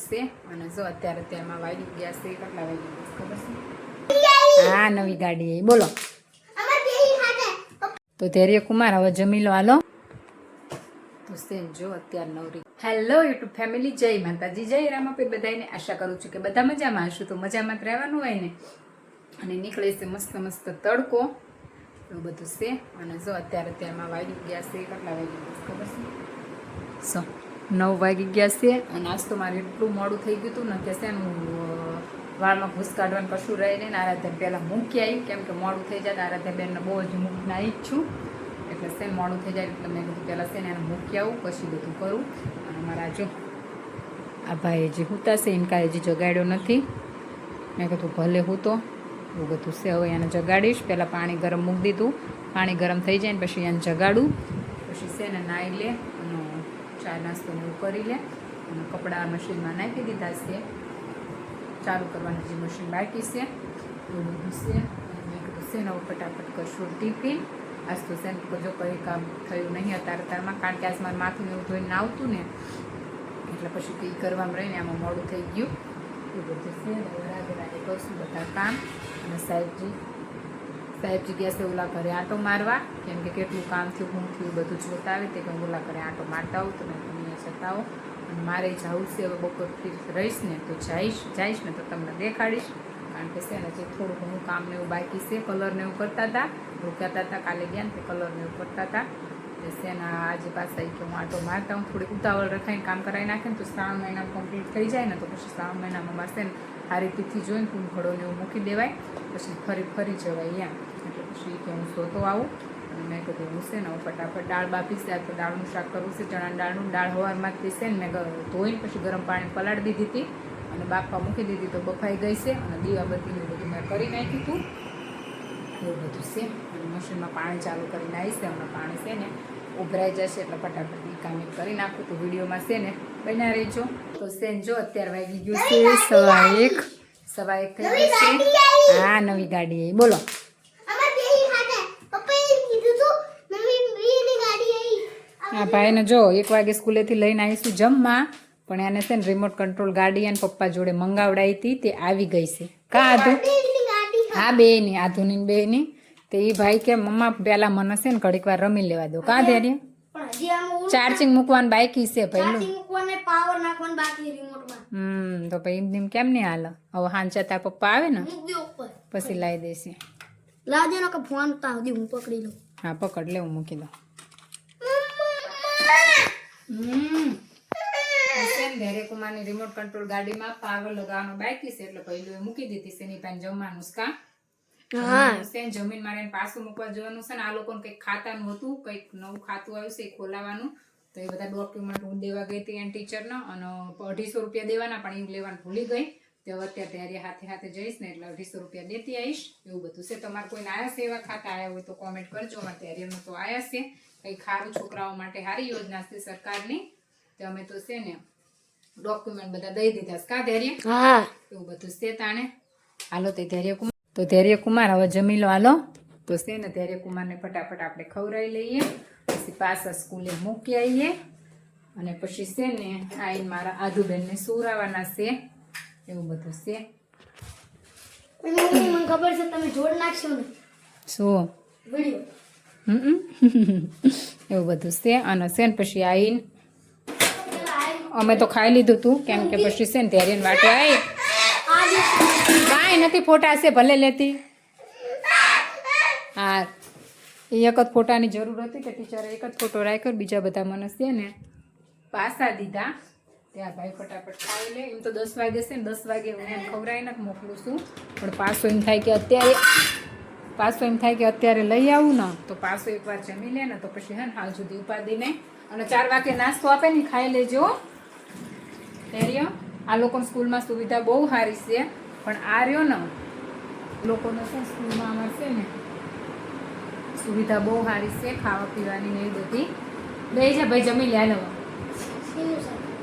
છે અને જો અત્યારમાં વાગી ગયા છે કેટલા વાગી ગયા ખબર છે? હા, નવી ગાડી બોલો. તો ધૈર્ય કુમાર હવે જમી લો હાલો. તો સેન જો અત્યાર નવરી. હેલો યુટ્યુબ ફેમિલી, જય માતાજી, જય રામાપીર. બધાને આશા કરું છું કે બધા મજામાં હશું. તો મજામાં જ રહેવાનું હોય ને. અને નીકળે છે મસ્ત મસ્ત તડકો એવું બધું છે. અને જો અત્યારમાં વાગી ગયા છે કેટલા વાગી ગયા ખબર છે? 9 વાગી ગયા છે. અને આજ તો મારે એટલું મોડું થઈ ગયું હતું ને કે છે ને વાળમાં ભૂસ કાઢવાનું કશું રહે નહીં. આરાધ્યા પહેલાં મૂકી આવી, કેમ કે મોડું થઈ જાય. આરાધ્યા બેનને બહુ જ મૂકીને આવી જ છું, એટલે છે મોડું થઈ જાય એટલે મેં કીધું પહેલાં છે ને એને મૂકી આવું પછી બધું કરું. અને મારા જો આ ભાઈ હજી હૂતા છે, ઇનકા હજી જગાડ્યો નથી. મેં કીધું ભલે હૂતો એવું બધું છે. હવે એને જગાડીશ. પહેલાં પાણી ગરમ મૂકી દીધું, પાણી ગરમ થઈ જાય ને પછી એને જગાડું. પછી છે ને નાહી લે અને ચા નાસ્તો એવું કરી લે. અને કપડાં મશીનમાં નાખી દીધા છે, ચાલુ કરવાનું જે મશીન બાકી છે એવું બધું છે. મેં કીધું છે ને હવે ફટાફટ કરશું ટિફિન. આજ તો છે ને જો કંઈ કામ થયું નહીં અત્યારમાં, કારણ કે આજ મારું માથું એવું ધોઈને આવતું ને એટલે પછી કંઈ કરવામાં રહીને આમાં મોડું થઈ ગયું એવું બધું છે. રાગે રાગે કરશું બધા કામ. અને સાહેબજી ગયા છે ઓલા ઘરે આંટો મારવા, કેમ કે કેટલું કામ થયું શું થયું બધું જોતા આવે તે કંઈ ઓલા ઘરે આંટો મારતા આવું. તો મેં તમને જતા આવો. અને મારે જવું છે હવે બપોર ફ્રી રહીશ ને તો જઈશ ને તો તમને દેખાડીશ. કારણ કે છે ને જે થોડું ઘણું કામ ને એવું બાકી છે, કલરને એવું કરતા હતા, રોકાતા હતા. કાલે ગયા ને તે કલરને એવું કરતા હતા. એટલે છે ને આજે પાછા કે હું આંટો મારતા હું થોડીક ઉતાવળ રખાઈને કામ કરાવી નાખે ને તો શ્રાવણ મહિનામાં કમ્પ્લીટ થઈ જાય ને તો પછી શ્રાવણ મહિનામાં મારે છે ને સારી તિથિ જોઈને કુંભળોને એવું મૂકી દેવાય, પછી ફરી જવાય એમ. એટલે પછી કે હું શોતો આવું. અને મેં કીધું હું છે ને હું ફટાફટ દાળ બાફી છે. તો દાળનું શાક કરવું છે, ચણા દાળનું. દાળ સવારમાંથી છે ને મેં ધોઈને પછી ગરમ પાણી પલાળી દીધી હતી અને બાફવા મૂકી દીધી તો બફાઈ ગઈ છે. અને દીવાબત્તીનું બધું મેં કરી નાખ્યું હતું એવું બધું છે. અને મશીનમાં પાણી ચાલુ કરીને આવીશ. હમણાં પાણી છે ને ઉભરાઈ જશે એટલે ફટાફટ એ કામ કરી નાખું. તો વિડીયોમાં છે ને બન્યા રહેજો. તો સેન જો અત્યારે વાગી ગયું છે 1:15 થઈ ગયું છે. હા, નવી ગાડી બોલો. હા ભાઈને જો 1 વાગે સ્કૂલેથી લઈને આવીશું જમવા, પણ એને છે ને રિમોટ કંટ્રોલ ગાડી અને પપ્પા જોડે મંગાવડાવી હતી તે આવી ગઈ છે. કા આધુ? હા, બેની આધુની બેની. તો એ ભાઈ કે મમ્મા પહેલા મને છે ને ઘડીક વાર રમી લેવા દો. કાં ધૈર્ય? ચાર્જિંગ મૂકવાનું બાકી છે પહેલું. તો પછી એમ કેમ નહીં હાલ? હવે હાંચા તાર પપ્પા આવે ને પછી લાવી દેશે. હા, પકડ લે, હું મૂકી દઉં. ધૈર્ય કુમારની રિમોટ કંટ્રોલ ગાડીમાં પાવર લગાવવાનો બાકી છે એટલે પહેલું મૂકી દીધી છે. એની પાસે જમવાનું કા જમીન મારે પાછું મૂકવા જવાનું છે ને. આ લોકોને કંઈક ખાતાનું હતું, કંઈક નવું ખાતું આવ્યું છે એ ખોલાવાનું. તો એ બધા ડોક્યુમેન્ટ હું દેવા ગઈ હતી એન ટીચરને અને 250 રૂપિયા દેવાના, પણ એ લેવાનું ભૂલી ગઈ. તો અત્યારે ધૈર્ય હાથે જઈશ ને એટલે 250 રૂપિયા દેતી આવીશ એવું બધું છે. તમારે કોઈને આયા છે એવા ખાતા આવ્યા હોય તો કોમેન્ટ કરજો. અમારે ધૈર્યનું તો આવ્યા છે. કંઈક સારું છોકરાઓ માટે સારી યોજના છે સરકારની. તો અમે તો છે ને ડોક્યુમેન્ટ બધા દઈ દીધા. કા ધૈર્ય? હા, એવું બધું છે તાણે. હાલો તો ધૈર્ય કુમાર હવે જમી લો હાલો. તો છે ને ધૈર્ય કુમારને ફટાફટ આપણે ખવડાવી લઈએ, પછી પાછા સ્કૂલે મૂકી આવીએ. અને પછી છે ને આઈને મારા આધુબેનને સુરાવાના છે એવું બધું છે. મને ખબર છે તમે જોડ નાખશો ને શું વિડિયો. એવું બધું છે. અને છે ને પછી આવીને અમે તો ખાઈ લીધું તું, કેમ કે પછી છે ને ધૈર્યને વાટે આવી કાંઈ નથી. ફોટા છે ભલે લેતી. હા, એ એક જ ફોટાની જરૂર હતી કે ટીચરે એક જ ફોટો રાખ્યો, બીજા બધા મને છે ને પાસા દીધા. ત્યાં ભાઈ ફટાફટ ખાઈ લે. એમ તો 10 વાગે છે ને 10 વાગે હું એને ખવડાવીને જ મોકલું છું, પણ પાછો એમ થાય કે અત્યારે લઈ આવું ને તો પાછો એકવાર જમી લે ને તો પછી હે ને હાલ સુધી ઉપાદી નહીં. અને 4 વાગે નાસ્તો આપે ને ખાઈ લેજો ધૈર્ય. આ લોકોની સ્કૂલમાં સુવિધા બહુ સારી છે, પણ આ રહ્યો ને લોકોને છે સ્કૂલમાં અમારે છે ને સુવિધા બહુ સારી છે ખાવા પીવાની ને એ બધી. બે જા ભાઈ જમી લે લો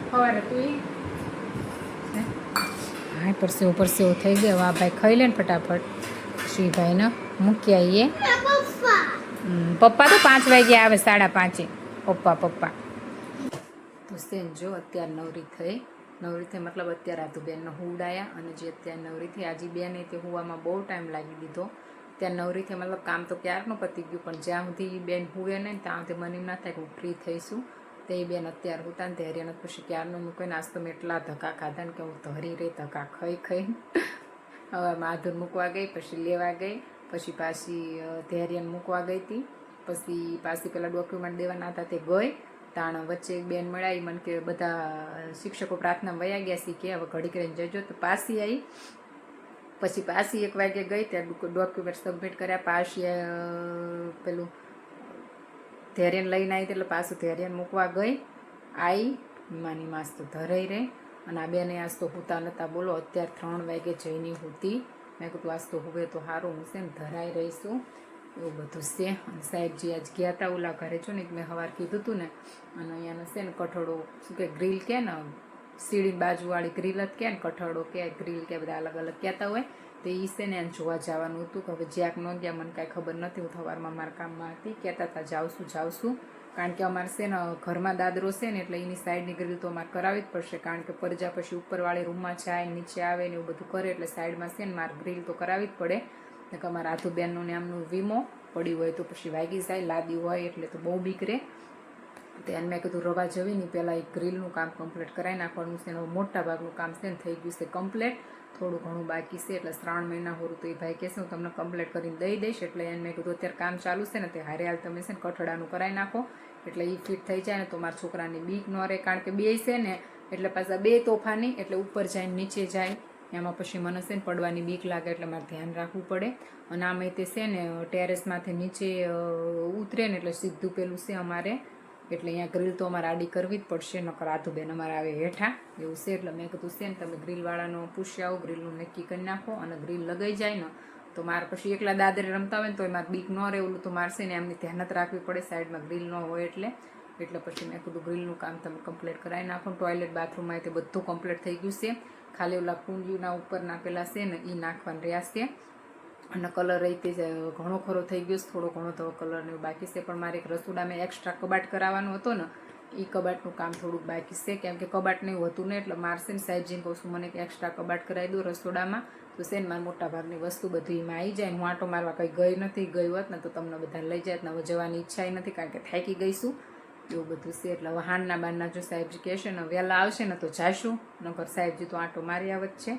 સવારે તું હા પરસેવો થઈ ગયો. આ ભાઈ ખાઈ લે ને ફટાફટ. શ્રીભાઈને મૂકી આવીએ. પપ્પા તો 5 વાગે આવે, 5:30. પપ્પા તો સેન જો અત્યારે નવરી થઈ નવરીથી મતલબ અત્યારે આતુબેનને હુવડાયા અને જે અત્યારે નવરીથી આજી બેન તે હુવામાં બહુ ટાઈમ લાગી દીધો. ત્યાં નવરીથી મતલબ કામ તો ક્યારનું પતી ગયું, પણ જ્યાં સુધી બેન હુવે નહીં ત્યાં સુધી મને એમ ના થાય કે હું ફ્રી થઈશું. તે બેન અત્યારે હુતા ને ત્યારે પછી ક્યારનું મૂકીને નાસ્તો મેં એટલા ધક્કા ખાધા ને કે હું ધરી રહી ધક્કા ખાઈ હવે માધુર મૂકવા ગઈ, પછી લેવા ગઈ, પછી પાછી ધૈર્યને મૂકવા ગઈ હતી, પછી પાછી પેલા ડોક્યુમેન્ટ દેવાના હતા તે ગઈ. તાણ વચ્ચે એક બેન મળ્યા, મને કે બધા શિક્ષકો પ્રાર્થના વયા ગયા છે કે હવે ઘડી કરીને જજો, તો પાછી આવી. પછી પાછી 1 વાગે ગઈ, ત્યાં ડોક્યુમેન્ટ સબમિટ કર્યા. પાછી પેલું ધૈર્યને લઈને આવી એટલે પાછું ધૈર્યને મૂકવા ગઈ. આવી માની માસ તો ધરાઈ રહી અને આ બેને આજ તો હુતા નહોતા. બોલો અત્યારે 3 વાગે જઈને હુતી. મેં કીધું આજ તો હુવે તો સારું, હું છે ને ધરાઈ રહીશું એવું બધું છે. અને સાહેબજી આજ ગયા હતા ઓલા ઘરે છો ને મેં સવાર કીધું હતું ને, અને અહીંયાનો છે ને કઠોળો શું કે ગ્રીલ કે ને સીડીની બાજુવાળી ગ્રીલ જ કે ને કઠોળો કે ગ્રીલ કે બધા અલગ અલગ કહેતા હોય, તો એ છે ને એને જોવા જવાનું હતું. કે હવે જ્યાંક ન ગયા મને કાંઈ ખબર નથી, હું સવારમાં મારા કામમાં હતી, કહેતા હતા જાઉં, કારણ કે અમારે છે ને ઘરમાં દાદરો છે ને એટલે એની સાઈડની ગ્રીલ તો અમારે કરાવવી જ પડશે, કારણ કે પરજા પછી ઉપરવાળી રૂમમાં જાય નીચે આવે ને એવું બધું કરે એટલે સાઈડમાં છે ને મારે ગ્રીલ તો કરાવવી જ પડે. કે અમારા આધુબેનનું ને આમનું વીમો પડ્યું હોય તો પછી વાગી જાય, લાદી હોય એટલે તો બહુ બીક રહે. તેને મેં કીધું રવા જવી નહીં, પહેલાં એક ગ્રીલનું કામ કમ્પ્લીટ કરાવી નાખવાનું છે. એનું મોટા ભાગનું કામ છે ને થઈ ગયું છે કમ્પ્લીટ, થોડું ઘણું બાકી છે. એટલે 3 મહિના હોરું તો એ ભાઈ કહેશે હું તમને કમ્પ્લીટ કરીને દઈ દઈશ. એટલે એને મેં કીધું અત્યારે કામ ચાલુ છે ને તે હારે હાલ તમે છે ને કઠડાનું કરાવી નાખો, એટલે એ ફિટ થઈ જાય ને તો મારા છોકરાની બીક ન રહે. કારણ કે 2 છે ને એટલે પાછા 2 તોફાની, એટલે ઉપર જાય નીચે જાય, એમાં પછી મને છે ને પડવાની બીક લાગે, એટલે મારે ધ્યાન રાખવું પડે. અને આમાં તે છે ને ટેરેસમાંથી નીચે ઉતરે ને એટલે સીધું પેલું છે અમારે, એટલે અહીંયા ગ્રીલ તો અમારે આડી કરવી જ પડશે, નકર આધુબેન અમારે આવે હેઠા એવું છે. એટલે મેં કીધું છે ને તમે ગ્રીલવાળાનો પૂછી આવો, ગ્રીલનું નક્કી કરી નાખો. અને ગ્રીલ લગાઈ જાય ને તો મારે પછી એકલા દાદરે રમતા હોય ને તો મારે બીક ન રહે, ઓલું તો મારે છે ને એમની ધ્યાન જ રાખવી પડે, સાઈડમાં ગ્રીલ ન હોય એટલે પછી મેં કીધું ગ્રીલનું કામ તમે કમ્પ્લીટ કરાવી નાખો. ટોયલેટ બાથરૂમમાં તે બધું કમ્પ્લીટ થઈ ગયું છે, ખાલી ઓલા કુંડીના ઉપરના પેલા છે ને એ નાખવાના રહ્યા છે. અને કલર રહી તે ઘણો ખરો થઈ ગયો છે, થોડો ઘણો તો કલરને બાકી છે. પણ મારે એક રસોડામાં એક્સ્ટ્રા કબાટ કરાવવાનો હતો ને, એ કબાટનું કામ થોડુંક બાકી છે, કેમ કે કબાટ નહીં હોતું ને એટલે મારે છે ને સાહેબજીને કહું છું મને કે એક્સ્ટ્રા કબાટ કરાવી દો રસોડામાં, તો છે ને મારે મોટા ભાગની વસ્તુ બધી એમાં આવી જાય. હું આંટો મારવા કંઈ ગઈ નથી, ગઈ હોત ને તો તમને બધા લઈ જાય ને, હવે જવાની ઈચ્છા નથી કારણ કે થાકી ગઈશું એવું બધું છે. એટલે હવે હાનના બારના જો સાહેબજી કહેશે ને વહેલા આવશે ને તો જાશું, નકર સાહેબજી તો આંટો મારી આવે જ છે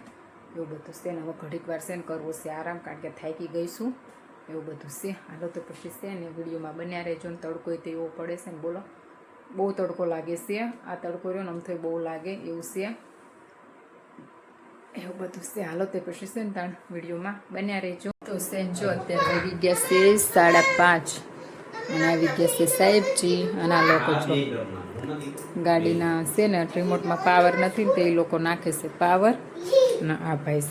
એવું બધું છે. ને હવે ઘડીક વાર છે ને કરવો છે આરામ, કારણ કે થાકી ગઈશું એવું બધું છે. હાલો તો પછી છે ને વિડીયોમાં બન્યા રહેજો. ને તડકો તો એવો પડે છે ને બોલો, બહુ તડકો લાગે છે. આ તડકો રહ્યો ને આમ તો બહુ લાગે એવું છે, એવું બધું છે. હાલો તે પછી છે ને તાણ વિડીયોમાં બન્યા રહેજો. તો છે જો અત્યારે આવી ગયા છે 5:30 અને આવી ગયા છે સાહેબજી. અને આ લોકો જો ગાડીના છે ને રિમોટમાં પાવર નથી ને તે એ લોકો નાખે છે પાવર. અને આ ભાઈ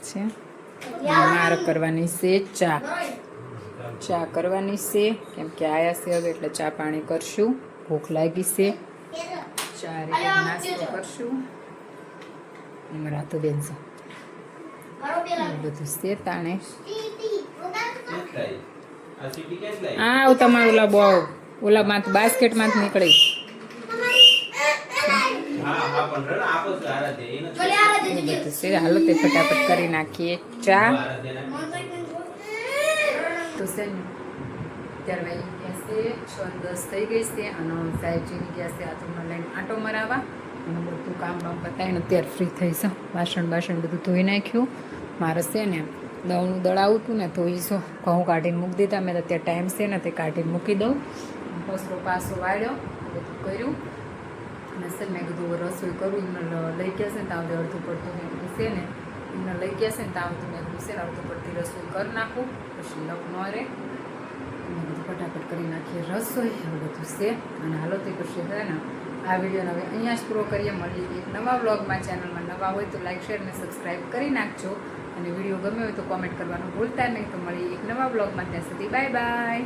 છે મારે કરવાની છે ચા કરવાની છે, કેમ કે આયા છે હવે એટલે ચા પાણી કરશું. ભૂખ લાગી છે, ચા રીતે નાસ્તો કરશું. રાતો બેનસો બધું છે તાણે. હા તમારું ઓલા બહુ ઓલામાં બાસ્કેટમાં જ નીકળી હાલો તે ફટાફટ કરી નાખીએ ચા. તો છે ને અત્યારે વાગી ગયા છે 6:10 થઈ ગઈ છે. અને સાહેબજીની ગયા છે આથમમાં લઈને આંટો મરાવવા. અને બધું કામ પતાવીને અત્યારે ફ્રી થઈશું. બાસણ બધું ધોઈ નાખ્યું. મારે છે ને દળનું દળાવું હતું ને ધોઈશું, ઘઉં કાઢીને મૂકી દીધા. મેં અત્યારે ટાઈમ છે ને તે કાઢીને મૂકી દઉં. પસરો પાસો વાળ્યો, બધું કર્યું. અને સર મેં કીધું રસોઈ કરું, એમને લઈ ગયા છે ને ત્યાં અડધું પડતું મેં કીધું છે ને એમને લઈ ગયા છે ને ત્યાં મેં કીધું છે ને અડધું પડતી રસોઈ કરી નાખું, પછી લપ ન રહે. મેં બધું ફટાફટ કરી નાખીએ રસોઈ, એવું બધું છે. અને હાલો તે પછી છે ને આ વિડીયોને હવે અહીંયા જ પૂરો કરીએ. મળીએ એક નવા વ્લોગમાં. ચેનલમાં નવા હોય તો લાઈક શેર અને સબસ્ક્રાઈબ કરી નાખજો. અને વિડીયો ગમ્યો હોય તો કોમેન્ટ કરવાનું ભૂલતા નહીં. તો મળીએ એક નવા વ્લોગમાં, ત્યાં સુધી બાય બાય.